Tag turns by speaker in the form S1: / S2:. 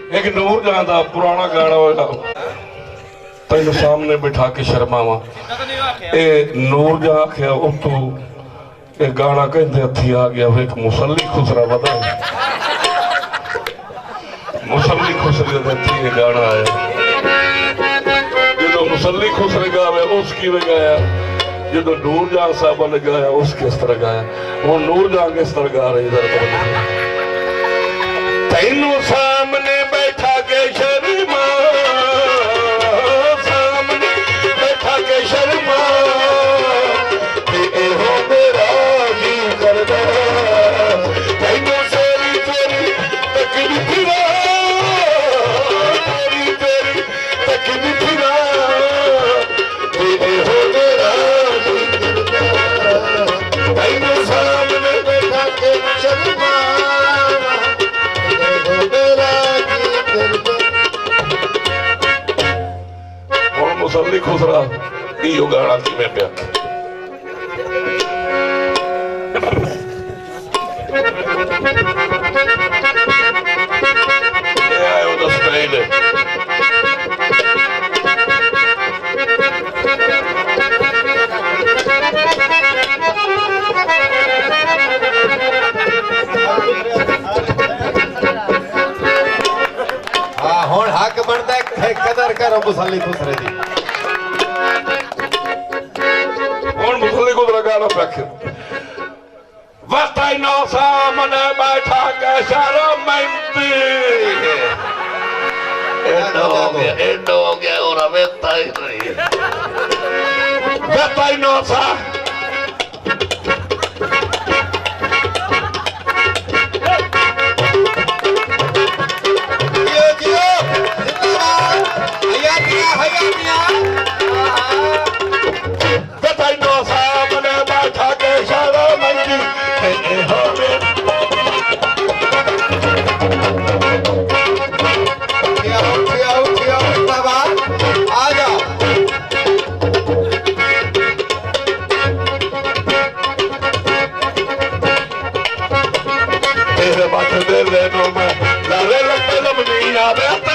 S1: एक नूर जहां दा पुराना गाना होया तेन सामने बिठा के शर्मावा नूर जहां आख्या उतू ये गाना कहते हथी आ गया एक मुसल्ली खुसरा बता मुसल्ली खुसरे हथी ये गाना आया जो मुसल्ली खुसरे गावे उसकी में गाया जो नूर जहां साहब ने गाया उसके इस तरह गाया वो नूर जहां के इस तरह गा रही इधर तेनू सामने बैठा के शर्मा सामने बैठा के शर्मा हो मेरा जी करदा तेनू सेरी तेरी तकनी फिरा तेरी तेरी तकनी फिरा हो मेरा जी करदा तेनू सामने बैठा के शर्मा मुसल्ली खुसरा इहो गाना थी मैं पिया आयो द स्टाइल
S2: हुण हक बनता है कदर करो मुसल्ली खुसरे दी
S1: मुसल्ली खुसरा गाना पैक वस्ताई नो सामने बैठा के शर्मंदी एंडो हो गया और वेता ही नहीं वस्ताई नो सा जिंदाबाद